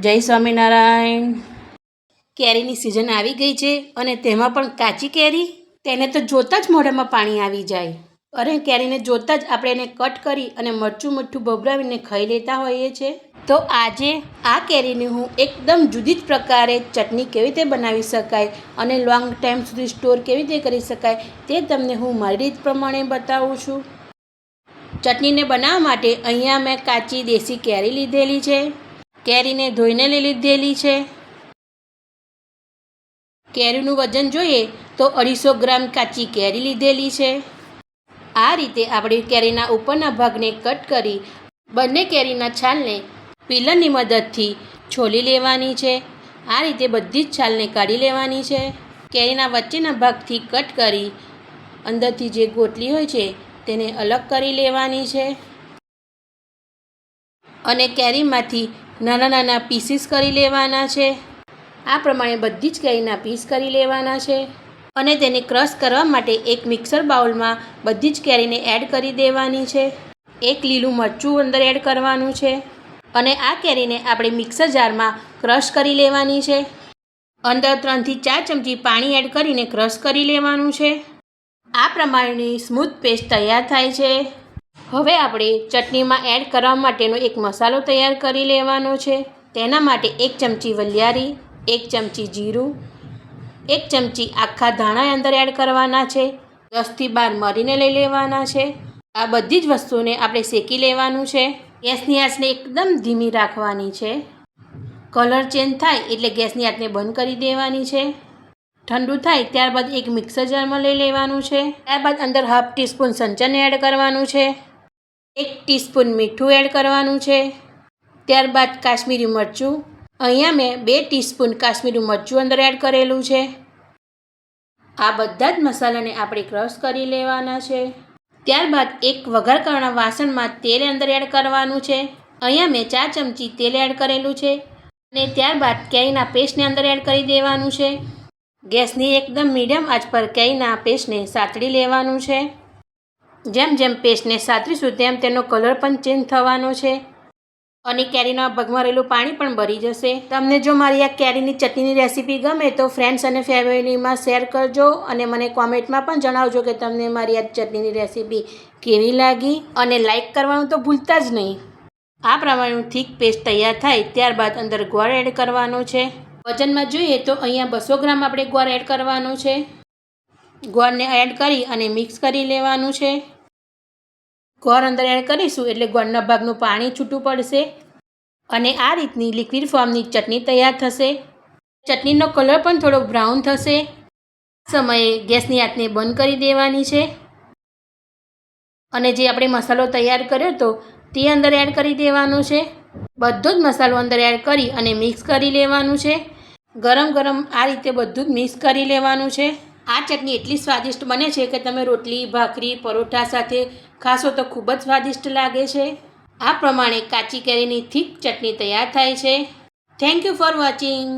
જય સ્વામિનારાયણ। કેરીની સિઝન આવી ગઈ છે અને તેમાં પણ કાચી કેરી, તેને તો જોતાં જ મોઢામાં પાણી આવી જાય। અરે કેરીને જોતાં જ આપણે એને કટ કરી અને મરચું મીઠું ભભરાવીને ખાઈ લેતા હોઈએ છીએ। તો આજે આ કેરીની હું એકદમ જુદી જ પ્રકારે ચટણી કેવી રીતે બનાવી શકાય અને લોંગ ટાઈમ સુધી સ્ટોર કેવી રીતે કરી શકાય તે તમને હું મારી રીત પ્રમાણે બતાવું છું। ચટણીને બનાવવા માટે અહીંયા મેં કાચી દેશી કેરી લીધેલી છે। કેરીને ધોઈને લીધેલી છે। કેરીનું વજન જોઈએ તો 250 ગ્રામ કાચી કેરી લીધેલી છે। આ રીતે આપણે કેરીના ઉપરના ભાગને કટ કરી બંને કેરીના છાલને પીલરની મદદથી છોલી લેવાની છે। આ રીતે બધી જ છાલને કાઢી લેવાની છે। કેરીના વચ્ચેના ભાગથી કટ કરી અંદરથી જે ગોટલી હોય છે તેને અલગ કરી લેવાની છે અને કેરીમાંથી નાના નાના પીસીસ કરી લેવાના છે। આ પ્રમાણે બધી જ કેરીના પીસ કરી લેવાના છે અને તેને ક્રશ કરવા માટે એક મિક્સર બાઉલમાં બધી જ કેરીને એડ કરી દેવાની છે। એક લીલું મરચું અંદર એડ કરવાનું છે અને આ કેરીને આપણે મિક્સર જારમાં ક્રશ કરી લેવાની છે। અંદર 3 થી 4 ચમચી પાણી એડ કરીને ક્રશ કરી લેવાનું છે। આ પ્રમાણેની સ્મૂથ પેસ્ટ તૈયાર થાય છે। હવે આપણે ચટણીમાં એડ કરવા માટેનો એક મસાલો તૈયાર કરી લેવાનો છે। તેના માટે 1 ચમચી વલિયારી, 1 ચમચી જીરું, 1 ચમચી આખા ધાણા અંદર એડ કરવાના છે। 10 થી 12 મરીને લઈ લેવાના છે। આ બધી જ વસ્તુને આપણે શેકી લેવાનું છે। ગેસની આંચને એકદમ ધીમી રાખવાની છે। કલર ચેન્જ થાય એટલે ગેસની આંચને બંધ કરી દેવાની છે। ઠંડુ થાય ત્યારબાદ એક મિક્સર જારમાં લઈ લેવાનું છે। ત્યારબાદ અંદર 1/2 ટીસ્પૂન સંચન એડ કરવાનું છે। 1 ટીસ્પૂન મીઠું એડ કરવાનું છે। ત્યારબાદ કાશ્મીરી મરચું, અહીંયા મેં 2 ટીસ્પૂન કાશ્મીરી મરચું અંદર એડ કરેલું છે। આ બધા જ મસાલાને આપણે ક્રશ કરી લેવાના છે। ત્યારબાદ એક વઘાર કરવાના વાસણમાં તેલ અંદર એડ કરવાનું છે। અહીંયા મેં 4 ચમચી તેલ એડ કરેલું છે અને ત્યારબાદ કેરીના પેસ્ટને અંદર એડ કરી દેવાનું છે। ગેસની એકદમ મીડિયમ આંચ પર કેરીના પેસ્ટને સાતળી લેવાનું છે। જેમ જેમ પેસ્ટને સાતરીશું તેમ તેનો કલર પણ ચેન્જ થવાનો છે અને કેરીના ભાગમાં રહેલું પાણી પણ બળી જશે। તમને જો મારી આ કેરીની ચટણીની રેસીપી ગમે તો ફ્રેન્ડ્સ અને ફેમિલીમાં શેર કરજો અને મને કોમેન્ટમાં પણ જણાવજો કે તમને મારી આ ચટણીની રેસીપી કેવી લાગી અને લાઈક કરવાનું તો ભૂલતા જ નહીં। આ પ્રમાણેનું થીક પેસ્ટ તૈયાર થાય ત્યારબાદ અંદર ગોળ એડ કરવાનો છે। વજનમાં જોઈએ તો અહીંયા 200 ગ્રામ આપણે ગોળ એડ કરવાનો છે। ગોળને એડ કરી અને મિક્સ કરી લેવાનું છે। ગોળ અંદર એડ કરીશું એટલે ગોળના ભાગનું પાણી છૂટું પડશે અને આ રીતની લિક્વિડ ફોર્મની ચટણી તૈયાર થશે। ચટણીનો કલર પણ થોડો બ્રાઉન થશે। સમયે ગેસની આંચને બંધ કરી દેવાની છે અને જે આપણે મસાલો તૈયાર કર્યો હતો તે અંદર એડ કરી દેવાનો છે। બધો જ મસાલો અંદર એડ કરી અને મિક્સ કરી લેવાનું છે। ગરમ ગરમ આ રીતે બધું જ મિક્સ કરી લેવાનું છે। આ ચટણી એટલી સ્વાદિષ્ટ બને છે કે તમે રોટલી, ભાખરી, પરોઠા સાથે ખાશો તો ખૂબ જ સ્વાદિષ્ટ લાગે છે। આ પ્રમાણે કાચી કેરીની થીક ચટણી તૈયાર થાય છે। Thank you for watching.